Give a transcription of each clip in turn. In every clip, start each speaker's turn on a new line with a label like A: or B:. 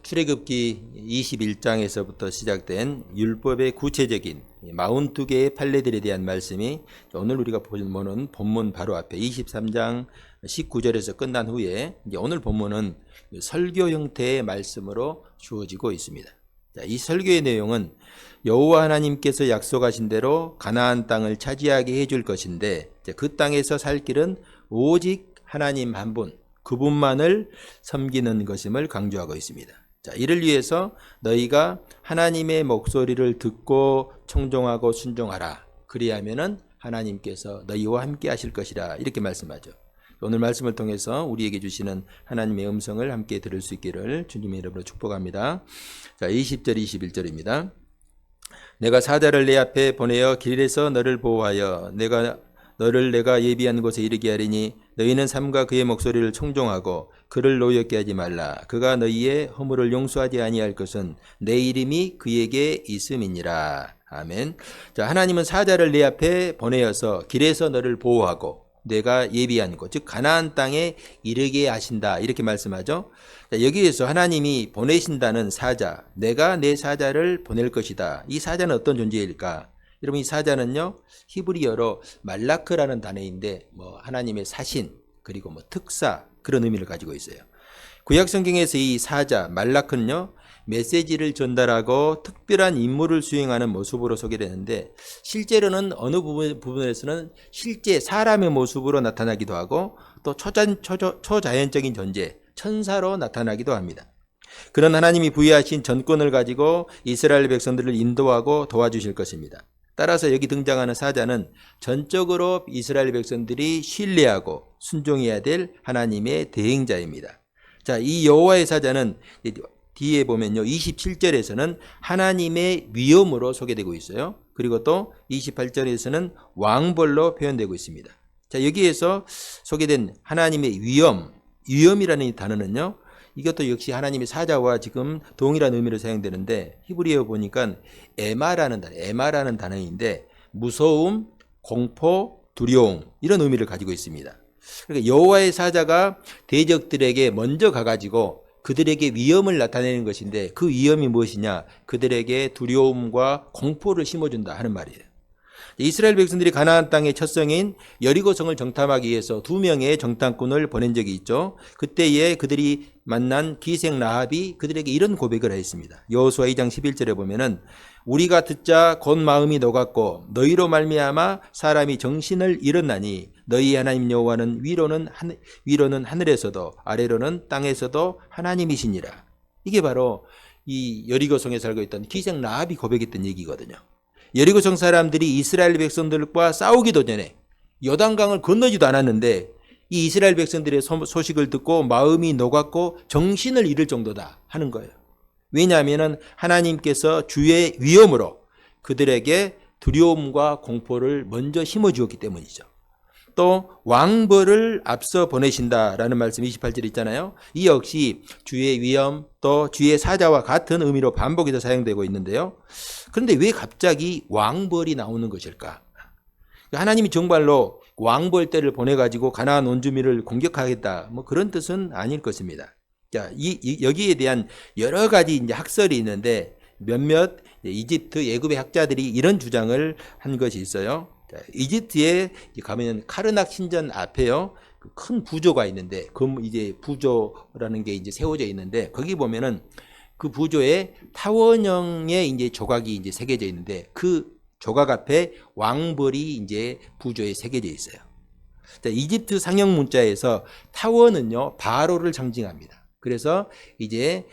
A: 출애굽기 21장에서부터 시작된 율법의 구체적인 42개의 판례들에 대한 말씀이 오늘 우리가 보는 본문 바로 앞에 23장 19절에서 끝난 후에 이제 오늘 본문은 설교 형태의 말씀으로 주어지고 있습니다. 이 설교의 내용은 여호와 하나님께서 약속하신 대로 가나안 땅을 차지하게 해줄 것인데 그 땅에서 살 길은 오직 하나님 한 분, 그분만을 섬기는 것임을 강조하고 있습니다. 자, 이를 위해서 너희가 하나님의 목소리를 듣고 청종하고 순종하라. 그리하면은 하나님께서 너희와 함께 하실 것이라. 이렇게 말씀하죠. 오늘 말씀을 통해서 우리에게 주시는 하나님의 음성을 함께 들을 수 있기를 주님의 이름으로 축복합니다. 자, 20절 21절입니다. 내가 사자를 내 앞에 보내어 길에서 너를 보호하여 너를 내가 예비한 곳에 이르게 하리니 너희는 삼가 그의 목소리를 청종하고 그를 노엽게 하지 말라. 그가 너희의 허물을 용서하지 아니할 것은 내 이름이 그에게 있음이니라. 아멘. 자, 하나님은 사자를 내 앞에 보내어서 길에서 너를 보호하고 내가 예비한 곳, 즉 가나안 땅에 이르게 하신다. 이렇게 말씀하죠. 자, 여기에서 하나님이 보내신다는 사자, 내가 내 사자를 보낼 것이다. 이 사자는 어떤 존재일까? 여러분, 이 사자는요, 히브리어로 말라크라는 단어인데 하나님의 사신 그리고 특사 그런 의미를 가지고 있어요. 구약 성경에서 이 사자 말라크는요, 메시지를 전달하고 특별한 임무를 수행하는 모습으로 소개되는데 실제로는 어느 부분에서는 실제 사람의 모습으로 나타나기도 하고 또 초자연적인 존재, 천사로 나타나기도 합니다. 그런 하나님이 부여하신 전권을 가지고 이스라엘 백성들을 인도하고 도와주실 것입니다. 따라서 여기 등장하는 사자는 전적으로 이스라엘 백성들이 신뢰하고 순종해야 될 하나님의 대행자입니다. 자, 이 여호와의 사자는 뒤에 보면요, 27절에서는 하나님의 위엄으로 소개되고 있어요. 그리고 또 28절에서는 왕벌로 표현되고 있습니다. 자, 여기에서 소개된 하나님의 위엄이라는 이 단어는요, 이것도 역시 하나님의 사자와 지금 동일한 의미로 사용되는데 히브리어 보니까 에마라는 단어인데 무서움, 공포, 두려움 이런 의미를 가지고 있습니다. 그러니까 여호와의 사자가 대적들에게 먼저 가가지고 그들에게 위험을 나타내는 것인데 그 위험이 무엇이냐? 그들에게 두려움과 공포를 심어준다 하는 말이에요. 이스라엘 백성들이 가나안 땅의 첫 성인 여리고성을 정탐하기 위해서 2명의 정탐꾼을 보낸 적이 있죠. 그때에 그들이 만난 기생 라합이 그들에게 이런 고백을 했습니다. 여호수아 2장 11절에 보면은 우리가 듣자 곧 마음이 녹았고 너희로 말미암아 사람이 정신을 잃었나니 너희 하나님 여호와는 위로는 하늘에서도 아래로는 땅에서도 하나님이시니라. 이게 바로 이 여리고성에 살고 있던 기생 라합이 고백했던 얘기거든요. 여리고성 사람들이 이스라엘 백성들과 싸우기도 전에 요단강을 건너지도 않았는데 이 이스라엘 백성들의 소식을 듣고 마음이 녹았고 정신을 잃을 정도다 하는 거예요. 왜냐하면 하나님께서 주의 위엄으로 그들에게 두려움과 공포를 먼저 심어주었기 때문이죠. 또 왕벌을 앞서 보내신다라는 말씀 28절에 있잖아요. 이 역시 주의 위엄 또 주의 사자와 같은 의미로 반복해서 사용되고 있는데요. 그런데 왜 갑자기 왕벌이 나오는 것일까? 하나님이 정말로 왕벌대를 보내가지고 가나안 원주민을 공격하겠다 그런 뜻은 아닐 것입니다. 자, 여기에 대한 여러 가지 이제 학설이 있는데 몇몇 이집트 예굽의 학자들이 이런 주장을 한 것이 있어요. 자, 이집트에 가면 카르낙 신전 앞에요, 큰 부조가 있는데 그 이제 부조라는 게 이제 세워져 있는데 거기 보면은 그 부조에 타원형의 이제 조각이 이제 새겨져 있는데 그 조각 앞에 왕벌이 이제 부조에 새겨져 있어요. 자, 이집트 상형 문자에서 타원은요 바로를 상징합니다. 그래서 이제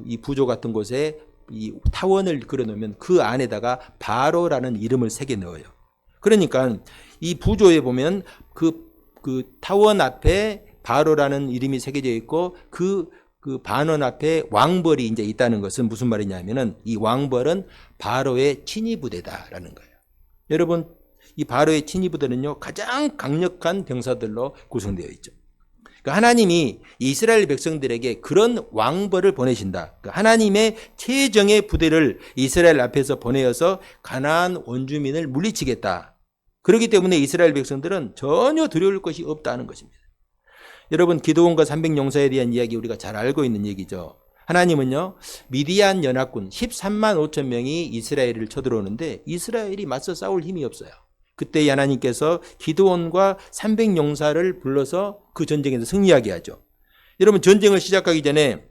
A: 이 부조 같은 곳에 이 타원을 그려놓으면 그 안에다가 바로라는 이름을 새겨 넣어요. 그러니까 이 부조에 보면 그 타원 앞에 바로라는 이름이 새겨져 있고 그 반원 앞에 왕벌이 이제 있다는 것은 무슨 말이냐면은 이 왕벌은 바로의 친위 부대다라는 거예요. 여러분, 이 바로의 친위 부대는요 가장 강력한 병사들로 구성되어 있죠. 그러니까 하나님이 이스라엘 백성들에게 그런 왕벌을 보내신다. 그러니까 하나님의 최정의 부대를 이스라엘 앞에서 보내어서 가나안 원주민을 물리치겠다. 그렇기 때문에 이스라엘 백성들은 전혀 두려울 것이 없다는 것입니다. 여러분, 기드온과 300용사에 대한 이야기 우리가 잘 알고 있는 얘기죠. 하나님은요, 미디안 연합군 13만 5천 명이 이스라엘을 쳐들어오는데 이스라엘이 맞서 싸울 힘이 없어요. 그때 하나님께서 기드온과 300용사를 불러서 그 전쟁에서 승리하게 하죠. 여러분, 전쟁을 시작하기 전에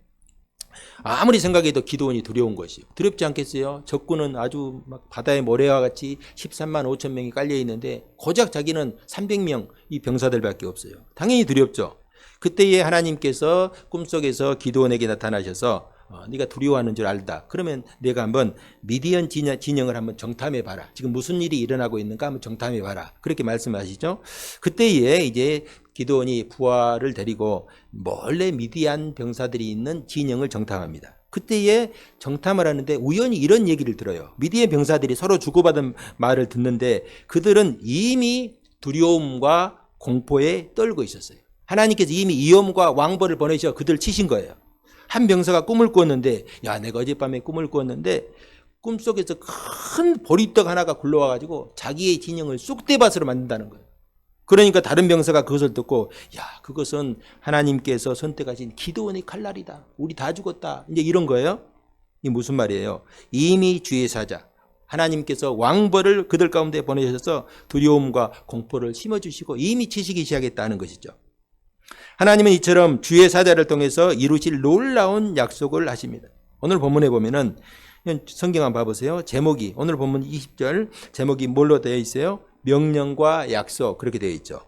A: 아무리 생각해도 기드온이 두려운 것이요. 두렵지 않겠어요? 적군은 아주 막 바다의 모래와 같이 13만 5천 명이 깔려 있는데 고작 자기는 300명 이 병사들밖에 없어요. 당연히 두렵죠. 그때에 하나님께서 꿈속에서 기드온에게 나타나셔서 네가 두려워하는 줄 알다. 그러면 내가 한번 미디안 진영을 한번 정탐해 봐라. 지금 무슨 일이 일어나고 있는가 한번 정탐해 봐라. 그렇게 말씀하시죠. 그때에 이제 기드온이 부하를 데리고 몰래 미디안 병사들이 있는 진영을 정탐합니다. 그때에 정탐을 하는데 우연히 이런 얘기를 들어요. 미디안 병사들이 서로 주고받은 말을 듣는데 그들은 이미 두려움과 공포에 떨고 있었어요. 하나님께서 이미 위험과 왕벌을 보내셔 그들 치신 거예요. 한 병사가 꿈을 꿨는데 야 내가 어젯밤에 꿈을 꿨는데 꿈속에서 큰 보리떡 하나가 굴러와가지고 자기의 진영을 쑥대밭으로 만든다는 거예요. 그러니까 다른 병사가 그것을 듣고 야 그것은 하나님께서 선택하신 기드온의 칼날이다. 우리 다 죽었다. 이제 이런 거예요. 이게 무슨 말이에요? 이미 주의 사자 하나님께서 왕벌을 그들 가운데 보내셔서 두려움과 공포를 심어주시고 이미 치시기 시작했다는 것이죠. 하나님은 이처럼 주의 사자를 통해서 이루실 놀라운 약속을 하십니다. 오늘 본문에 보면은 성경 한번 봐보세요. 제목이 오늘 본문 20절 제목이 뭘로 되어 있어요? 명령과 약속 그렇게 되어 있죠.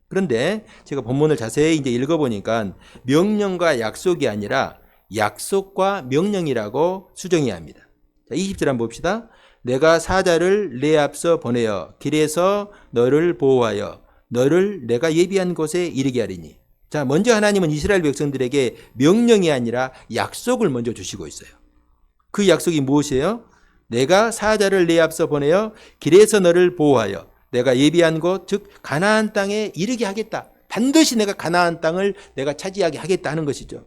A: 그런데 제가 본문을 자세히 이제 읽어보니까 명령과 약속이 아니라 약속과 명령이라고 수정해야 합니다. 자, 20절 한번 봅시다. 내가 사자를 내 앞서 보내어 길에서 너를 보호하여 너를 내가 예비한 곳에 이르게 하리니. 자, 먼저 하나님은 이스라엘 백성들에게 명령이 아니라 약속을 먼저 주시고 있어요. 그 약속이 무엇이에요? 내가 사자를 내 앞서 보내어 길에서 너를 보호하여 내가 예비한 곳, 즉 가나안 땅에 이르게 하겠다. 반드시 내가 가나안 땅을 내가 차지하게 하겠다 하는 것이죠.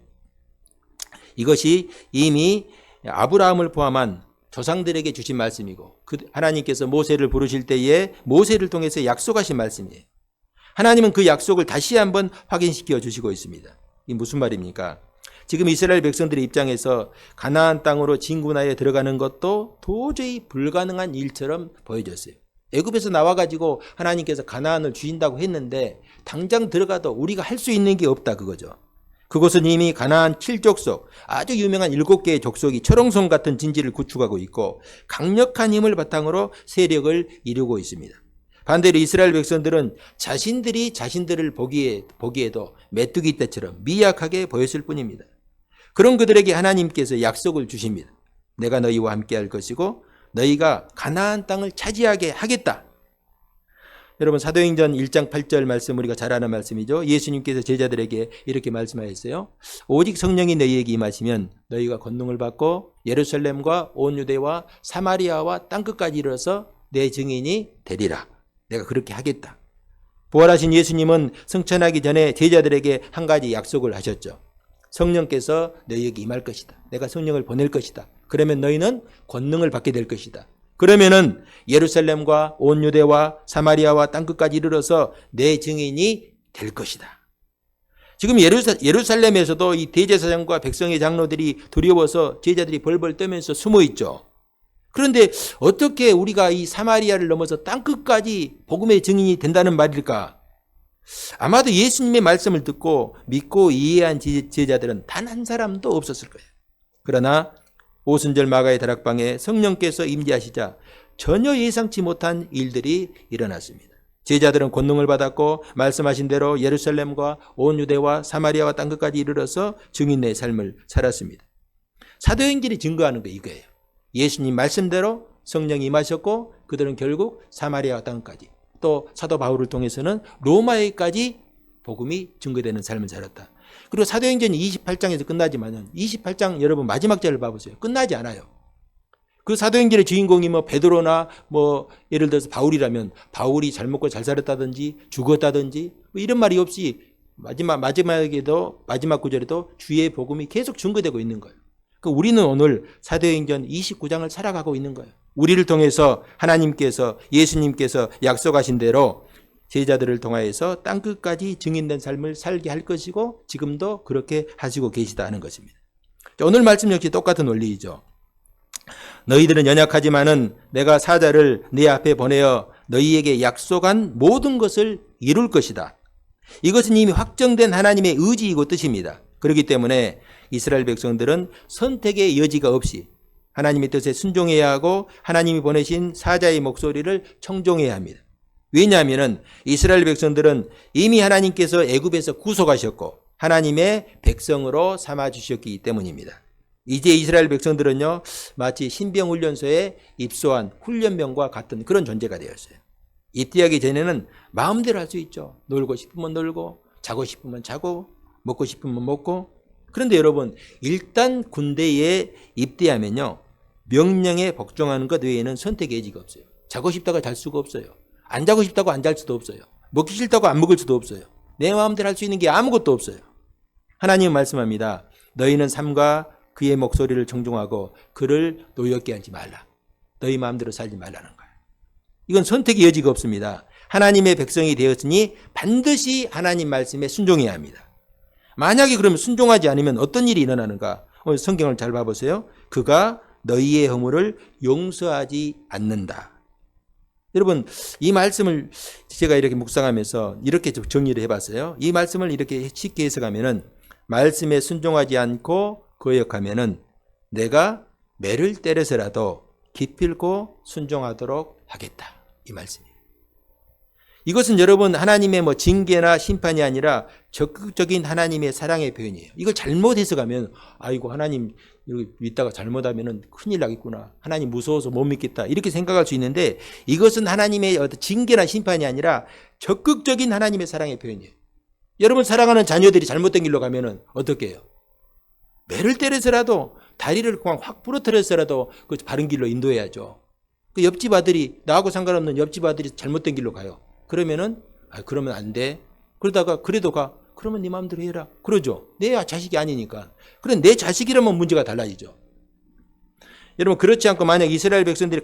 A: 이것이 이미 아브라함을 포함한 조상들에게 주신 말씀이고 하나님께서 모세를 부르실 때에 모세를 통해서 약속하신 말씀이에요. 하나님은 그 약속을 다시 한번 확인시켜 주시고 있습니다. 이게 무슨 말입니까? 지금 이스라엘 백성들의 입장에서 가나안 땅으로 진군하여 들어가는 것도 도저히 불가능한 일처럼 보여졌어요. 애굽에서 나와가지고 하나님께서 가나안을 주신다고 했는데 당장 들어가도 우리가 할 수 있는 게 없다 그거죠. 그곳은 이미 가나안 7족속 아주 유명한 7개의 족속이 철옹성 같은 진지를 구축하고 있고 강력한 힘을 바탕으로 세력을 이루고 있습니다. 반대로 이스라엘 백성들은 자신들이 자신들을 보기에도 메뚜기 떼처럼 미약하게 보였을 뿐입니다. 그런 그들에게 하나님께서 약속을 주십니다. 내가 너희와 함께 할 것이고 너희가 가나안 땅을 차지하게 하겠다. 여러분 사도행전 1장 8절 말씀 우리가 잘 아는 말씀이죠. 예수님께서 제자들에게 이렇게 말씀하셨어요. 오직 성령이 너희에게 임하시면 너희가 권능을 받고 예루살렘과 온 유대와 사마리아와 땅끝까지 이르러서 내 증인이 되리라. 내가 그렇게 하겠다. 부활하신 예수님은 승천하기 전에 제자들에게 한 가지 약속을 하셨죠. 성령께서 너희에게 임할 것이다. 내가 성령을 보낼 것이다. 그러면 너희는 권능을 받게 될 것이다. 그러면은 예루살렘과 온 유대와 사마리아와 땅끝까지 이르러서 내 증인이 될 것이다. 지금 예루살렘에서도 이 대제사장과 백성의 장로들이 두려워서 제자들이 벌벌 떠면서 숨어 있죠. 그런데 어떻게 우리가 이 사마리아를 넘어서 땅끝까지 복음의 증인이 된다는 말일까? 아마도 예수님의 말씀을 듣고 믿고 이해한 제자들은 단 한 사람도 없었을 거예요. 그러나 오순절 마가의 다락방에 성령께서 임재하시자 전혀 예상치 못한 일들이 일어났습니다. 제자들은 권능을 받았고 말씀하신 대로 예루살렘과 온 유대와 사마리아와 땅끝까지 이르러서 증인의 삶을 살았습니다. 사도행전이 증거하는 게 이거예요. 예수님 말씀대로 성령이 임하셨고 그들은 결국 사마리아와 땅까지 또 사도 바울을 통해서는 로마에까지 복음이 증거되는 삶을 살았다. 그리고 사도행전이 28장에서 끝나지만 28장 여러분 마지막 절을 봐보세요. 끝나지 않아요. 그 사도행전의 주인공이 뭐 베드로나 뭐 예를 들어서 바울이라면 바울이 잘 먹고 잘 살았다든지 죽었다든지 뭐 이런 말이 없이 마지막에도 마지막 구절에도 주의 복음이 계속 증거되고 있는 거예요. 우리는 오늘 사도행전 29장을 살아가고 있는 거예요. 우리를 통해서 하나님께서 예수님께서 약속하신 대로 제자들을 통하여서 땅끝까지 증인된 삶을 살게 할 것이고 지금도 그렇게 하시고 계시다는 것입니다. 오늘 말씀 역시 똑같은 원리이죠. 너희들은 연약하지만은 내가 사자를 네 앞에 보내어 너희에게 약속한 모든 것을 이룰 것이다. 이것은 이미 확정된 하나님의 의지이고 뜻입니다. 그렇기 때문에 이스라엘 백성들은 선택의 여지가 없이 하나님의 뜻에 순종해야 하고 하나님이 보내신 사자의 목소리를 청종해야 합니다. 왜냐하면 이스라엘 백성들은 이미 하나님께서 애굽에서 구속하셨고 하나님의 백성으로 삼아주셨기 때문입니다. 이제 이스라엘 백성들은요, 마치 신병훈련소에 입소한 훈련병과 같은 그런 존재가 되었어요. 입대하기 전에는 마음대로 할 수 있죠. 놀고 싶으면 놀고, 자고 싶으면 자고, 먹고 싶으면 먹고. 그런데 여러분, 일단 군대에 입대하면요, 명령에 복종하는 것 외에는 선택의 여지가 없어요. 자고 싶다고 잘 수가 없어요. 안 자고 싶다고 안 잘 수도 없어요. 먹기 싫다고 안 먹을 수도 없어요. 내 마음대로 할 수 있는 게 아무것도 없어요. 하나님은 말씀합니다. 너희는 삶과 그의 목소리를 청종하고 그를 노엽게 하지 말라. 너희 마음대로 살지 말라는 거예요. 이건 선택의 여지가 없습니다. 하나님의 백성이 되었으니 반드시 하나님 말씀에 순종해야 합니다. 만약에 그러면 순종하지 않으면 어떤 일이 일어나는가? 오늘 성경을 잘 봐보세요. 그가 너희의 허물을 용서하지 않는다. 여러분, 이 말씀을 제가 이렇게 묵상하면서 이렇게 정리를 해봤어요. 이 말씀을 이렇게 쉽게 해석하면은 말씀에 순종하지 않고 거역하면은 내가 매를 때려서라도 기필코 순종하도록 하겠다. 이 말씀이에요. 이것은 여러분 하나님의 징계나 심판이 아니라 적극적인 하나님의 사랑의 표현이에요. 이걸 잘못 해석하면 아이고 하나님 여기 믿다가 잘못하면 큰일 나겠구나. 하나님 무서워서 못 믿겠다. 이렇게 생각할 수 있는데 이것은 하나님의 어떤 징계나 심판이 아니라 적극적인 하나님의 사랑의 표현이에요. 여러분 사랑하는 자녀들이 잘못된 길로 가면은 어떻게 해요? 매를 때려서라도 다리를 그냥 확 부러뜨려서라도 그 바른 길로 인도해야죠. 그 옆집 아들이 나하고 상관없는 옆집 아들이 잘못된 길로 가요. 그러면은 그러면 안 돼. 그러다가 그래도 가. 그러면 네 마음대로 해라. 그러죠. 내 자식이 아니니까. 그럼 내 자식이라면 문제가 달라지죠. 여러분 그렇지 않고 만약 이스라엘 백성들이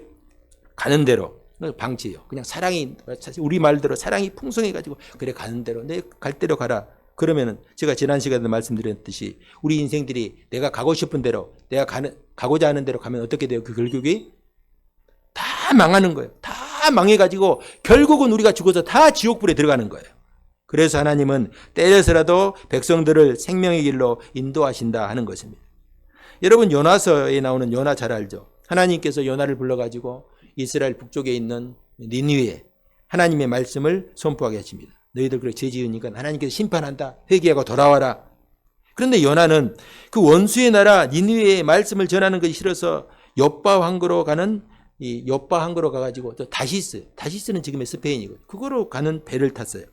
A: 가는 대로 방치해요. 그냥 사랑이 우리 말대로 사랑이 풍성해가지고 그래 가는 대로 내 갈 대로 가라. 그러면은 제가 지난 시간에 말씀드렸듯이 우리 인생들이 내가 가고 싶은 대로 내가 가고자 하는 대로 가면 어떻게 돼요? 그 결국이 다 망하는 거예요. 다 망해가지고 결국은 우리가 죽어서 다 지옥불에 들어가는 거예요. 그래서 하나님은 때려서라도 백성들을 생명의 길로 인도하신다 하는 것입니다. 여러분 요나서에 나오는 요나 잘 알죠? 하나님께서 요나를 불러가지고 이스라엘 북쪽에 있는 니느웨에 하나님의 말씀을 선포하게 하십니다. 너희들 그렇게 죄 지으니까 하나님께서 심판한다. 회개하고 돌아와라. 그런데 요나는 그 원수의 나라 니느웨의 말씀을 전하는 것이 싫어서 욥바 항구로 가는 이 욥바 항구로 가가지고 또 다시스는 지금의 스페인이고 그거로 가는 배를 탔어요.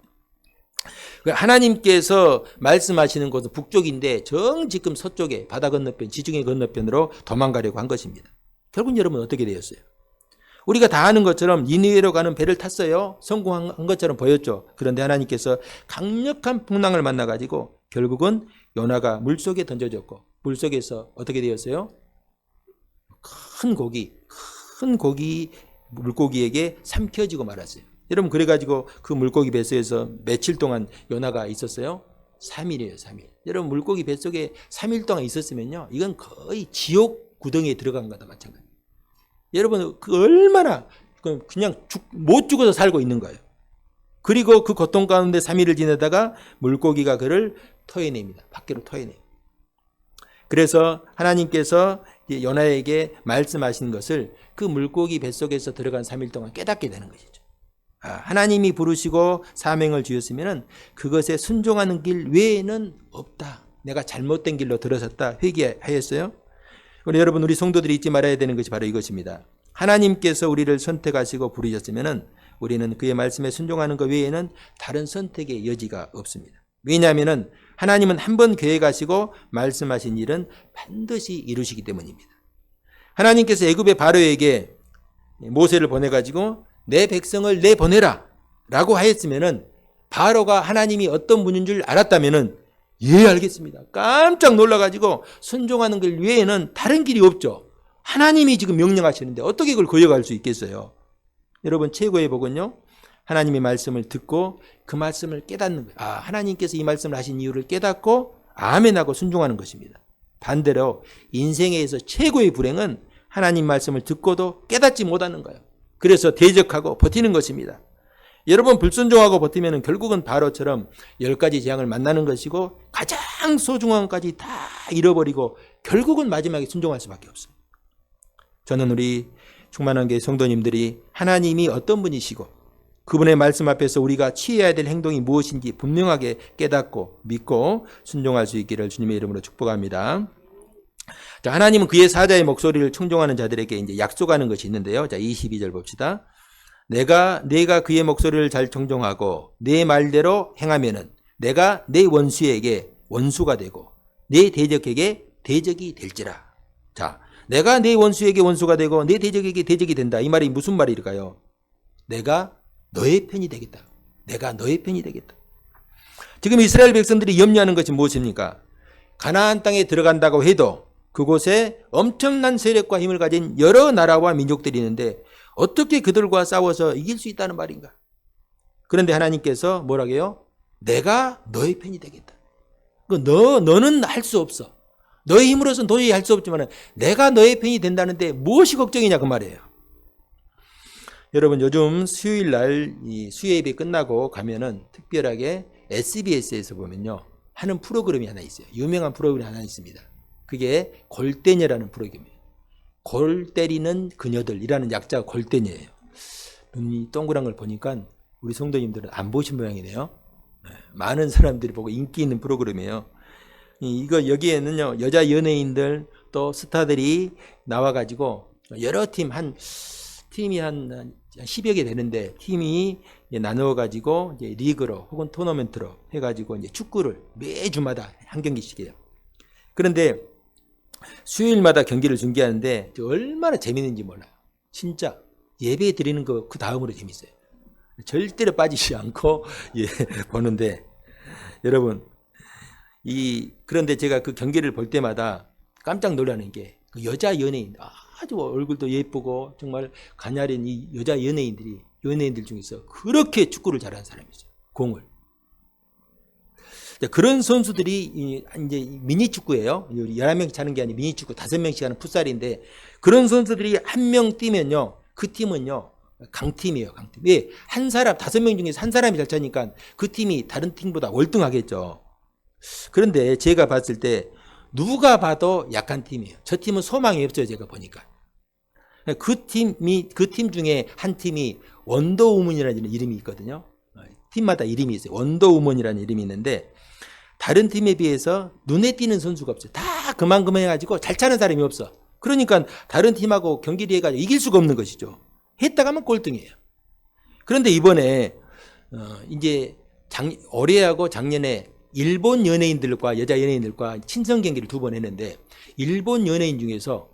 A: 하나님께서 말씀하시는 곳은 북쪽인데 지금 서쪽에 바다 건너편 지중해 건너편으로 도망가려고 한 것입니다. 결국 여러분 어떻게 되었어요? 우리가 다 아는 것처럼 니느웨로 가는 배를 탔어요. 성공한 것처럼 보였죠. 그런데 하나님께서 강력한 풍랑을 만나가지고 결국은 요나가 물속에 던져졌고 물속에서 어떻게 되었어요? 큰 물고기에게 삼켜지고 말았어요. 여러분 그래가지고 그 물고기 뱃속에서 며칠 동안 요나가 있었어요? 3일이에요. 3일. 여러분 물고기 뱃속에 3일 동안 있었으면요. 이건 거의 지옥 구덩이에 들어간 거다 마찬가지. 여러분 그 얼마나 그냥 못 죽어서 살고 있는 거예요. 그리고 그 고통 가운데 3일을 지내다가 물고기가 그를 토해냅니다. 밖으로 토해내요. 그래서 하나님께서 요나에게 말씀하신 것을 그 물고기 뱃속에서 들어간 3일 동안 깨닫게 되는 것이죠. 하나님이 부르시고 사명을 주셨으면 그것에 순종하는 길 외에는 없다. 내가 잘못된 길로 들어섰다. 회개하였어요. 여러분 우리 성도들이 잊지 말아야 되는 것이 바로 이것입니다. 하나님께서 우리를 선택하시고 부르셨으면 우리는 그의 말씀에 순종하는 것 외에는 다른 선택의 여지가 없습니다. 왜냐하면 하나님은 한 번 계획하시고 말씀하신 일은 반드시 이루시기 때문입니다. 하나님께서 애굽의 바로에게 모세를 보내가지고 내 백성을 내보내라 라고 하였으면 바로가 하나님이 어떤 분인 줄 알았다면 예 알겠습니다. 깜짝 놀라가지고 순종하는 길 외에는 다른 길이 없죠. 하나님이 지금 명령하시는데 어떻게 그걸 거역할 수 있겠어요? 여러분 최고의 복은요. 하나님의 말씀을 듣고 그 말씀을 깨닫는 거예요. 하나님께서 이 말씀을 하신 이유를 깨닫고 아멘하고 순종하는 것입니다. 반대로 인생에서 최고의 불행은 하나님 말씀을 듣고도 깨닫지 못하는 거예요. 그래서 대적하고 버티는 것입니다. 여러분 불순종하고 버티면 결국은 바로처럼 10가지 재앙을 만나는 것이고 가장 소중한 것까지 다 잃어버리고 결국은 마지막에 순종할 수밖에 없어요. 저는 우리 충만한 교회 성도님들이 하나님이 어떤 분이시고 그분의 말씀 앞에서 우리가 취해야 될 행동이 무엇인지 분명하게 깨닫고 믿고 순종할 수 있기를 주님의 이름으로 축복합니다. 자, 하나님은 그의 사자의 목소리를 청종하는 자들에게 이제 약속하는 것이 있는데요. 자, 22절 봅시다. 내가 그의 목소리를 잘 청종하고 내 말대로 행하면은 내가 내 원수에게 원수가 되고 내 대적에게 대적이 될지라. 자, 내가 내 원수에게 원수가 되고 내 대적에게 대적이 된다. 이 말이 무슨 말일까요? 내가 너의 편이 되겠다. 내가 너의 편이 되겠다. 지금 이스라엘 백성들이 염려하는 것이 무엇입니까? 가나안 땅에 들어간다고 해도 그곳에 엄청난 세력과 힘을 가진 여러 나라와 민족들이 있는데 어떻게 그들과 싸워서 이길 수 있다는 말인가? 그런데 하나님께서 뭐라고 해요? 내가 너의 편이 되겠다. 너는 할 수 없어. 너의 힘으로서는 도저히 할 수 없지만 내가 너의 편이 된다는데 무엇이 걱정이냐 그 말이에요. 여러분 요즘 수요일 날 이 수요예배 끝나고 가면은 특별하게 SBS에서 보면요 하는 프로그램이 하나 있어요. 유명한 프로그램이 하나 있습니다. 그게 골대녀라는 프로그램이에요. 골 때리는 그녀들이라는 약자가 골대녀예요. 눈이 동그란 걸 보니까 우리 성도님들은 안 보신 모양이네요. 많은 사람들이 보고 인기 있는 프로그램이에요. 이거 여기에는요 여자 연예인들 또 스타들이 나와가지고 여러 팀이 한 10여 개 되는데 팀이 나누어가지고 이제 리그로 혹은 토너먼트로 해가지고 이제 축구를 매주마다 한 경기씩 해요. 그런데 수요일마다 경기를 중계하는데 얼마나 재밌는지 몰라요. 진짜 예배 드리는 거 그 다음으로 재밌어요. 절대로 빠지지 않고 보는데 여러분 그런데 제가 그 경기를 볼 때마다 깜짝 놀라는 게 그 여자 연예인 아주 얼굴도 예쁘고 정말 가녀린 이 여자 연예인들 중에서 그렇게 축구를 잘하는 사람이 있어요. 공을. 그런 선수들이 이제 미니축구예요. 11명씩 차는 게 아니라 미니축구 5명씩 하는 풋살인데 그런 선수들이 한 명 뛰면요. 그 팀은요. 강팀이에요. 강팀. 왜? 한 사람 5명 중에서 한 사람이 잘 차니까 그 팀이 다른 팀보다 월등하겠죠. 그런데 제가 봤을 때 누가 봐도 약한 팀이에요. 저 팀은 소망이 없어요. 제가 보니까. 그 팀 중에 한 팀이 원더우먼이라는 이름이 있거든요. 팀마다 이름이 있어요. 원더우먼이라는 이름이 있는데 다른 팀에 비해서 눈에 띄는 선수가 없어요. 다 그만큼 해가지고 잘 차는 사람이 없어. 그러니까 다른 팀하고 경기를 해가지고 이길 수가 없는 것이죠. 했다가 하면 꼴등이에요. 그런데 이번에 이제 올해하고 작년에 일본 연예인들과 여자 연예인들과 친선 경기를 2번 했는데 일본 연예인 중에서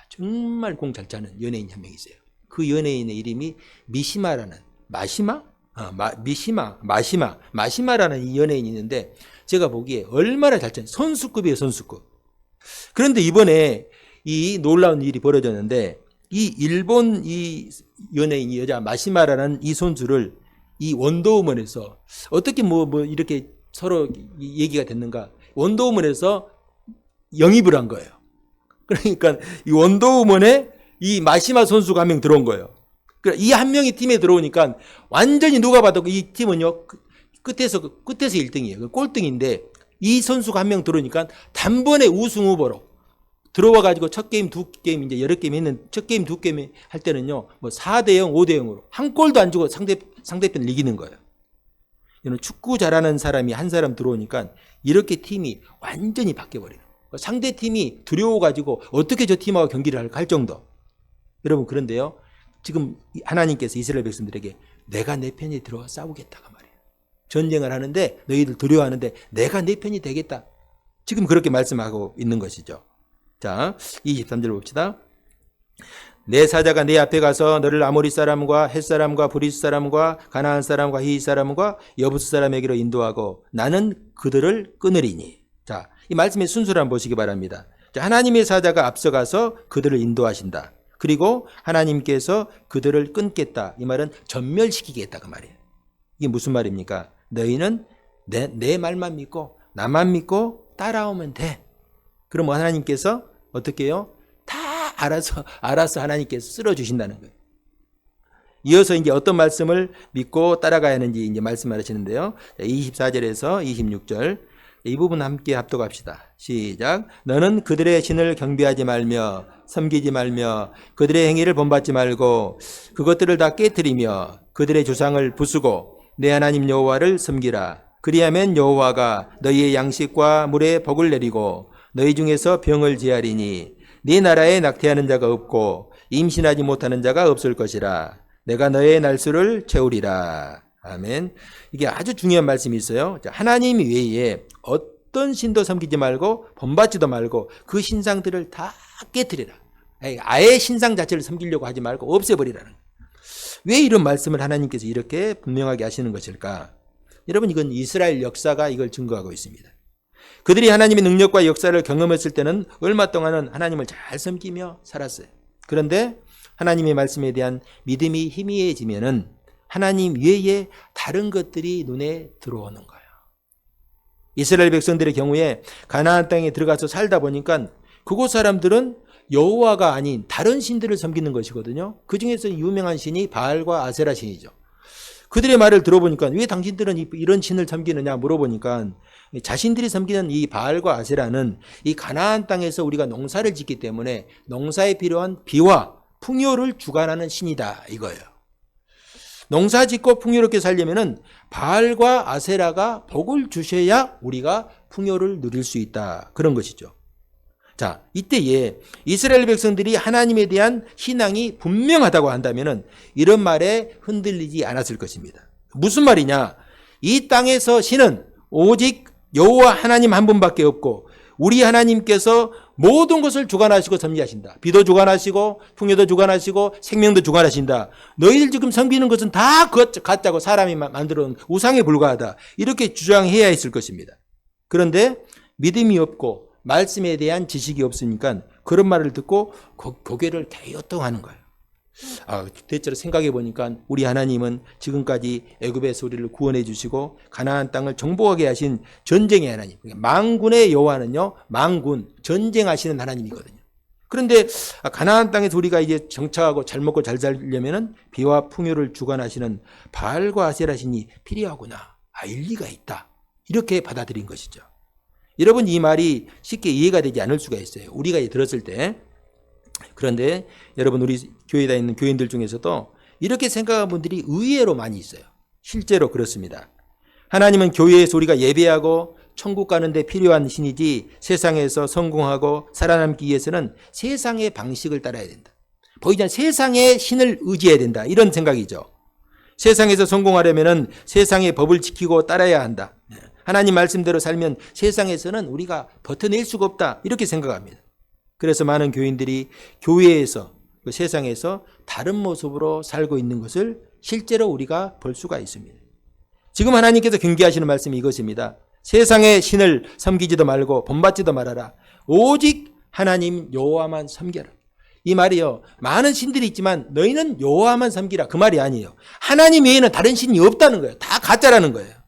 A: 정말 공 잘 차는 연예인이 한 명 있어요. 그 연예인의 이름이 마시마라는 이 연예인이 있는데 제가 보기에 얼마나 잘 차는 선수급이에요. 선수급. 그런데 이번에 이 놀라운 일이 벌어졌는데 이 일본 이 연예인 여자 마시마라는 이 선수를 이 원더우먼에서 어떻게 뭐 이렇게 서로 얘기가 됐는가? 원더우먼에서 영입을 한 거예요. 그러니까 이 원더우먼에 이 마시마 선수가 한 명 들어온 거예요. 그러니까 이 한 명이 팀에 들어오니까 완전히 누가 봐도 이 팀은요 끝에서 1등이에요. 꼴등인데 이 선수가 한 명 들어오니까 단번에 우승 후보로 들어와 가지고 첫 게임 2게임 이제 여러 게임 했는 첫 게임 2게임 할 때는요 뭐 4대0, 5대0으로 한 골도 안 주고 상대편을 이기는 거예요. 이런 축구 잘하는 사람이 한 사람 들어오니까 이렇게 팀이 완전히 바뀌어버리는 거예요. 상대 팀이 두려워가지고 어떻게 저 팀하고 경기를 할까 할 정도. 여러분 그런데요. 지금 하나님께서 이스라엘 백성들에게 내가 내 편에 들어와 싸우겠다가 말이에요. 전쟁을 하는데 너희들 두려워하는데 내가 내 편이 되겠다. 지금 그렇게 말씀하고 있는 것이죠. 자, 23절 봅시다. 내 사자가 내 앞에 가서 너를 아모리 사람과 헷 사람과 브리스 사람과 가나안 사람과 히윗 사람과 여부스 사람에게로 인도하고 나는 그들을 끊으리니. 자, 이 말씀의 순서를 한번 보시기 바랍니다. 자, 하나님의 사자가 앞서가서 그들을 인도하신다. 그리고 하나님께서 그들을 끊겠다. 이 말은 전멸시키겠다 그 말이에요. 이게 무슨 말입니까? 너희는 내 말만 믿고 나만 믿고 따라오면 돼. 그럼 하나님께서 어떻게 해요? 다 알아서 하나님께서 쓸어주신다는 거예요. 이어서 이제 어떤 말씀을 믿고 따라가야 하는지 이제 말씀하시는데요. 24절에서 26절. 이 부분 함께 합독합시다. 시작. 너는 그들의 신을 경배하지 말며 섬기지 말며 그들의 행위를 본받지 말고 그것들을 다 깨뜨리며 그들의 조상을 부수고 내 하나님 여호와를 섬기라. 그리하면 여호와가 너희의 양식과 물에 복을 내리고 너희 중에서 병을 제하리니 네 나라에 낙태하는 자가 없고 임신하지 못하는 자가 없을 것이라. 내가 너의 날수를 채우리라. 아멘. 이게 아주 중요한 말씀이 있어요. 하나님 외에 어떤 신도 섬기지 말고 본받지도 말고 그 신상들을 다 깨뜨리라. 아예 신상 자체를 섬기려고 하지 말고 없애버리라는 거예요. 왜 이런 말씀을 하나님께서 이렇게 분명하게 하시는 것일까? 여러분, 이건 이스라엘 역사가 이걸 증거하고 있습니다. 그들이 하나님의 능력과 역사를 경험했을 때는 얼마 동안은 하나님을 잘 섬기며 살았어요. 그런데 하나님의 말씀에 대한 믿음이 희미해지면은 하나님 외에 다른 것들이 눈에 들어오는 거예요. 이스라엘 백성들의 경우에 가나안 땅에 들어가서 살다 보니까 그곳 사람들은 여호와가 아닌 다른 신들을 섬기는 것이거든요. 그 중에서 유명한 신이 바알과 아세라 신이죠. 그들의 말을 들어보니까 왜 당신들은 이런 신을 섬기느냐 물어보니까 자신들이 섬기는 이 바알과 아세라는 이 가나안 땅에서 우리가 농사를 짓기 때문에 농사에 필요한 비와 풍요를 주관하는 신이다 이거예요. 농사 짓고 풍요롭게 살려면은 바알과 아세라가 복을 주셔야 우리가 풍요를 누릴 수 있다. 그런 것이죠. 자, 이때에 이스라엘 백성들이 하나님에 대한 신앙이 분명하다고 한다면은 이런 말에 흔들리지 않았을 것입니다. 무슨 말이냐? 이 땅에서 신은 오직 여호와 하나님 한 분밖에 없고 우리 하나님께서 모든 것을 주관하시고 섭리하신다. 비도 주관하시고 풍요도 주관하시고 생명도 주관하신다. 너희들 지금 섬기는 것은 다 가짜고 사람이 만들어 놓은 우상에 불과하다. 이렇게 주장해야 했을 것입니다. 그런데 믿음이 없고 말씀에 대한 지식이 없으니까 그런 말을 듣고 고개를 갸우뚱하는 거예요. 대체로 생각해 보니까 우리 하나님은 지금까지 애굽에서 우리를 구원해 주시고 가나안 땅을 정복하게 하신 전쟁의 하나님, 만군의 여호와는요, 만군 전쟁하시는 하나님이거든요. 그런데 가나안 땅에서 우리가 이제 정착하고 잘 먹고 잘 살려면은 비와 풍요를 주관하시는 바알과 아세라 신이 필요하구나. 일리가 있다. 이렇게 받아들인 것이죠. 여러분, 이 말이 쉽게 이해가 되지 않을 수가 있어요. 우리가 들었을 때. 그런데 여러분, 우리 교회에 다 있는 교인들 중에서도 이렇게 생각하는 분들이 의외로 많이 있어요. 실제로 그렇습니다. 하나님은 교회에서 우리가 예배하고 천국 가는 데 필요한 신이지 세상에서 성공하고 살아남기 위해서는 세상의 방식을 따라야 된다. 보이지 않는 세상의 신을 의지해야 된다. 이런 생각이죠. 세상에서 성공하려면 세상의 법을 지키고 따라야 한다. 하나님 말씀대로 살면 세상에서는 우리가 버텨낼 수가 없다. 이렇게 생각합니다. 그래서 많은 교인들이 교회에서 그 세상에서 다른 모습으로 살고 있는 것을 실제로 우리가 볼 수가 있습니다. 지금 하나님께서 경계하시는 말씀이 이것입니다. 세상의 신을 섬기지도 말고 본받지도 말아라. 오직 하나님 여호와만 섬겨라. 이 말이요, 많은 신들이 있지만 너희는 여호와만 섬기라. 그 말이 아니에요. 하나님 외에는 다른 신이 없다는 거예요. 다 가짜라는 거예요.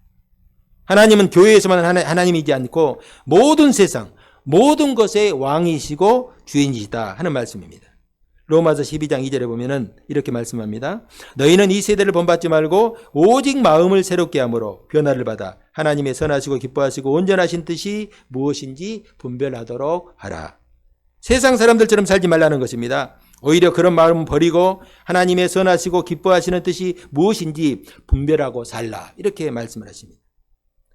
A: 하나님은 교회에서만 하나님이지 않고 모든 세상, 모든 것의 왕이시고 주인이시다 하는 말씀입니다. 로마서 12장 2절에 보면은 이렇게 말씀합니다. 너희는 이 세대를 본받지 말고 오직 마음을 새롭게 함으로 변화를 받아 하나님의 선하시고 기뻐하시고 온전하신 뜻이 무엇인지 분별하도록 하라. 세상 사람들처럼 살지 말라는 것입니다. 오히려 그런 마음을 버리고 하나님의 선하시고 기뻐하시는 뜻이 무엇인지 분별하고 살라. 이렇게 말씀을 하십니다.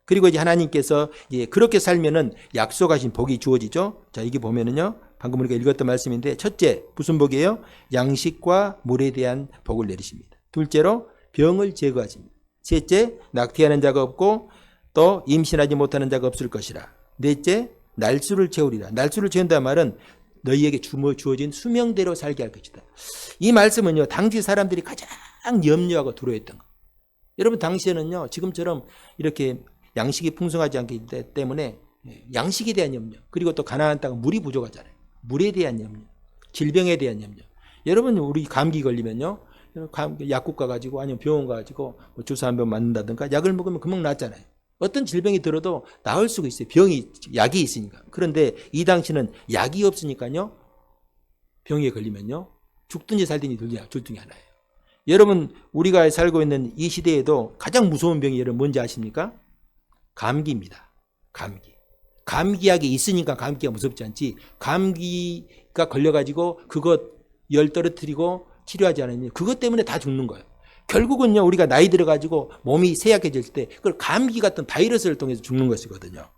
A: 그리고 이제 하나님께서 이제 그렇게 살면은 약속하신 복이 주어지죠. 자, 이게 보면은요, 방금 우리가 읽었던 말씀인데, 첫째, 무슨 복이에요? 양식과 물에 대한 복을 내리십니다. 둘째로, 병을 제거하십니다. 셋째, 낙태하는 자가 없고 또 임신하지 못하는 자가 없을 것이라. 넷째, 날수를 채우리라. 날수를 채운다는 말은 너희에게 주어진 수명대로 살게 할 것이다. 이 말씀은요, 당시 사람들이 가장 염려하고 두려워했던 것. 여러분, 당시에는요, 지금처럼 이렇게 양식이 풍성하지 않기 때문에 양식에 대한 염려, 그리고 또 가나안 땅은 물이 부족하잖아요. 물에 대한 염려, 질병에 대한 염려. 여러분, 우리 감기 걸리면요, 약국 가가지고 아니면 병원 가가지고 주사 한 번 맞는다든가 약을 먹으면 금방 낫잖아요. 어떤 질병이 들어도 나을 수가 있어요. 약이 있으니까. 그런데 이 당시는 약이 없으니까요. 병에 걸리면요. 죽든지 살든지 둘 중에 하나예요. 여러분, 우리가 살고 있는 이 시대에도 가장 무서운 병이 여러분 뭔지 아십니까? 감기입니다. 감기. 감기약이 있으니까 감기가 무섭지 않지. 감기가 걸려가지고 그것 열 떨어뜨리고 치료하지 않으면 그것 때문에 다 죽는 거예요. 결국은요, 우리가 나이 들어가지고 몸이 쇠약해질 때 그걸 감기 같은 바이러스를 통해서 죽는 것이거든요.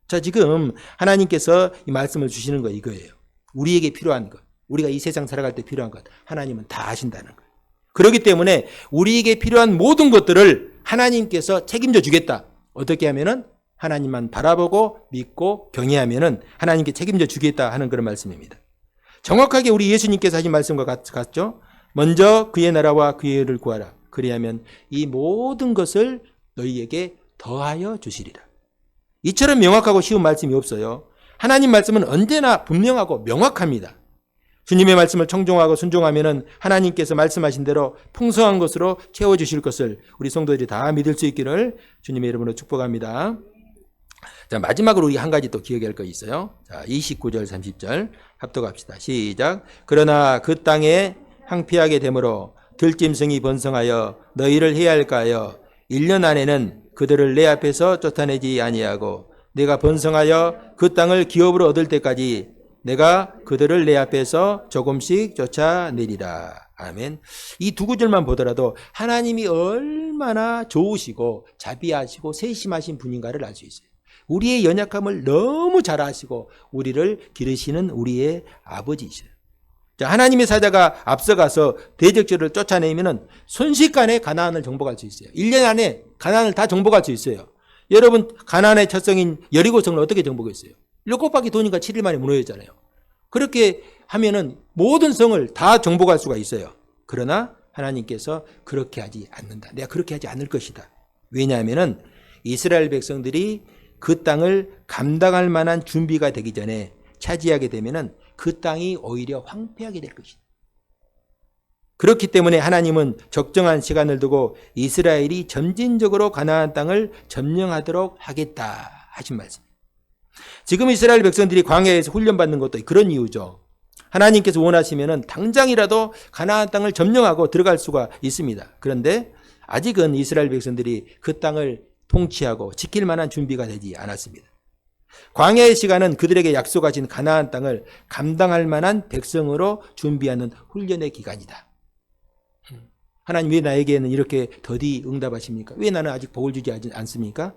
A: 자, 지금 하나님께서 이 말씀을 주시는 거 이거예요. 우리에게 필요한 것, 우리가 이 세상 살아갈 때 필요한 것, 하나님은 다 아신다는 거예요. 그렇기 때문에 우리에게 필요한 모든 것들을 하나님께서 책임져 주겠다. 어떻게 하면은 하나님만 바라보고 믿고 경외하면은 하나님께 책임져 주겠다 하는 그런 말씀입니다. 정확하게 우리 예수님께서 하신 말씀과 같죠? 먼저 그의 나라와 그의 의를 구하라. 그리하면 이 모든 것을 너희에게 더하여 주시리라. 이처럼 명확하고 쉬운 말씀이 없어요. 하나님 말씀은 언제나 분명하고 명확합니다. 주님의 말씀을 청종하고 순종하면은 하나님께서 말씀하신 대로 풍성한 것으로 채워주실 것을 우리 성도들이 다 믿을 수 있기를 주님의 이름으로 축복합니다. 자, 마지막으로 우리 한 가지 또 기억해야 할 거 있어요. 자, 29절 30절 합독합시다. 시작. 그러나 그 땅에 황폐하게 되므로 들짐승이 번성하여 너희를 해할까 하여 1년 안에는 그들을 내 앞에서 쫓아내지 아니하고 내가 번성하여 그 땅을 기업으로 얻을 때까지 내가 그들을 내 앞에서 조금씩 쫓아내리라. 아멘. 이 두 구절만 보더라도 하나님이 얼마나 좋으시고 자비하시고 세심하신 분인가를 알 수 있어요. 우리의 연약함을 너무 잘 아시고 우리를 기르시는 우리의 아버지이셔요. 자, 하나님의 사자가 앞서가서 대적들을 쫓아내면은 순식간에 가나안을 정복할 수 있어요. 1년 안에 가나안을 다 정복할 수 있어요. 여러분, 가나안의 첫 성인 여리고성을 어떻게 정복했어요? 7바퀴 도니까 7일 만에 무너졌잖아요. 그렇게 하면은 모든 성을 다 정복할 수가 있어요. 그러나 하나님께서 그렇게 하지 않는다. 내가 그렇게 하지 않을 것이다. 왜냐하면은 이스라엘 백성들이 그 땅을 감당할 만한 준비가 되기 전에 차지하게 되면은 그 땅이 오히려 황폐하게 될 것이다. 그렇기 때문에 하나님은 적정한 시간을 두고 이스라엘이 점진적으로 가나안 땅을 점령하도록 하겠다 하신 말씀. 지금 이스라엘 백성들이 광야에서 훈련받는 것도 그런 이유죠. 하나님께서 원하시면은 당장이라도 가나안 땅을 점령하고 들어갈 수가 있습니다. 그런데 아직은 이스라엘 백성들이 그 땅을 통치하고 지킬 만한 준비가 되지 않았습니다. 광야의 시간은 그들에게 약속하신 가나안 땅을 감당할 만한 백성으로 준비하는 훈련의 기간이다. 하나님 왜 나에게는 이렇게 더디 응답하십니까? 왜 나는 아직 복을 주지 않습니까?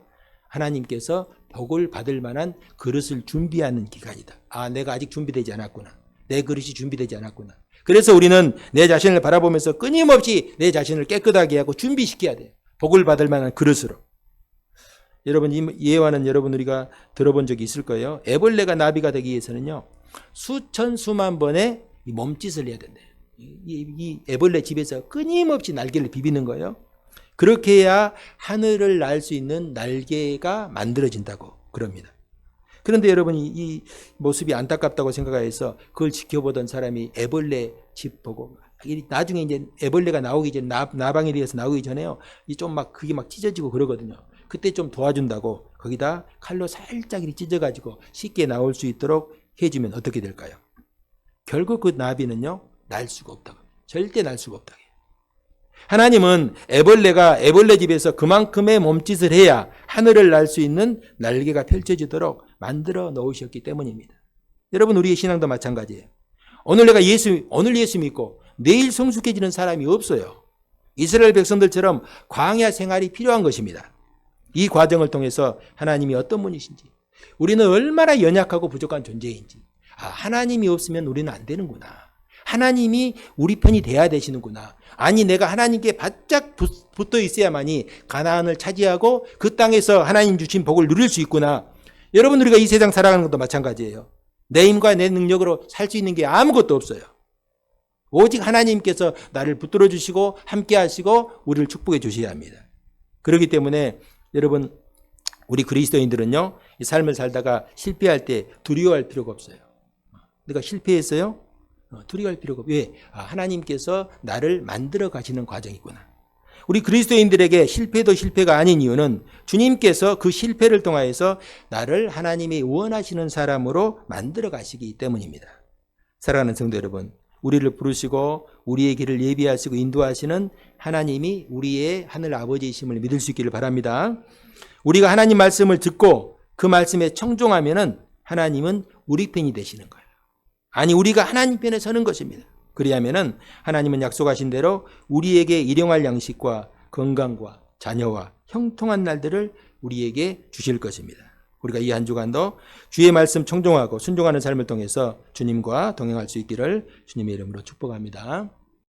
A: 하나님께서 복을 받을 만한 그릇을 준비하는 기간이다. 아, 내가 아직 준비되지 않았구나. 내 그릇이 준비되지 않았구나. 그래서 우리는 내 자신을 바라보면서 끊임없이 내 자신을 깨끗하게 하고 준비시켜야 돼요. 복을 받을 만한 그릇으로. 여러분, 이 예화는 여러분 우리가 들어본 적이 있을 거예요. 애벌레가 나비가 되기 위해서는요, 수천 수만 번의 이 몸짓을 해야 된대요. 이 애벌레 집에서 끊임없이 날개를 비비는 거예요. 그렇게 해야 하늘을 날 수 있는 날개가 만들어진다고 그럽니다. 그런데 여러분이 이 모습이 안타깝다고 생각해서 그걸 지켜보던 사람이 애벌레 집 보고 나중에 이제 애벌레가 나오기 전에 나방에 대해서 나오기 전에요, 좀 막 그게 막 찢어지고 그러거든요. 그때 좀 도와준다고 거기다 칼로 살짝 이렇게 찢어가지고 쉽게 나올 수 있도록 해주면 어떻게 될까요? 결국 그 나비는요, 날 수가 없다고. 절대 날 수가 없다고. 하나님은 애벌레가 애벌레 집에서 그만큼의 몸짓을 해야 하늘을 날 수 있는 날개가 펼쳐지도록 만들어 놓으셨기 때문입니다. 여러분, 우리의 신앙도 마찬가지예요. 오늘 예수 믿고 내일 성숙해지는 사람이 없어요. 이스라엘 백성들처럼 광야 생활이 필요한 것입니다. 이 과정을 통해서 하나님이 어떤 분이신지, 우리는 얼마나 연약하고 부족한 존재인지, 하나님이 없으면 우리는 안 되는구나. 하나님이 우리 편이 돼야 되시는구나. 아니, 내가 하나님께 바짝 붙어 있어야만이 가나안을 차지하고 그 땅에서 하나님 주신 복을 누릴 수 있구나. 여러분, 우리가 이 세상 살아가는 것도 마찬가지예요. 내 힘과 내 능력으로 살 수 있는 게 아무것도 없어요. 오직 하나님께서 나를 붙들어 주시고 함께 하시고 우리를 축복해 주셔야 합니다. 그렇기 때문에 여러분, 우리 그리스도인들은요, 이 삶을 살다가 실패할 때 두려워할 필요가 없어요. 내가 실패했어요? 두려워할 필요가 없어요. 왜? 하나님께서 나를 만들어 가시는 과정이구나. 우리 그리스도인들에게 실패도 실패가 아닌 이유는 주님께서 그 실패를 통하여서 나를 하나님이 원하시는 사람으로 만들어 가시기 때문입니다. 사랑하는 성도 여러분, 우리를 부르시고 우리의 길을 예비하시고 인도하시는 하나님이 우리의 하늘 아버지이심을 믿을 수 있기를 바랍니다. 우리가 하나님 말씀을 듣고 그 말씀에 청종하면은 하나님은 우리 편이 되시는 거예요. 아니, 우리가 하나님 편에 서는 것입니다. 그리하면은 하나님은 약속하신 대로 우리에게 일용할 양식과 건강과 자녀와 형통한 날들을 우리에게 주실 것입니다. 우리가 이 한 주간도 주의 말씀 청종하고 순종하는 삶을 통해서 주님과 동행할 수 있기를 주님의 이름으로 축복합니다.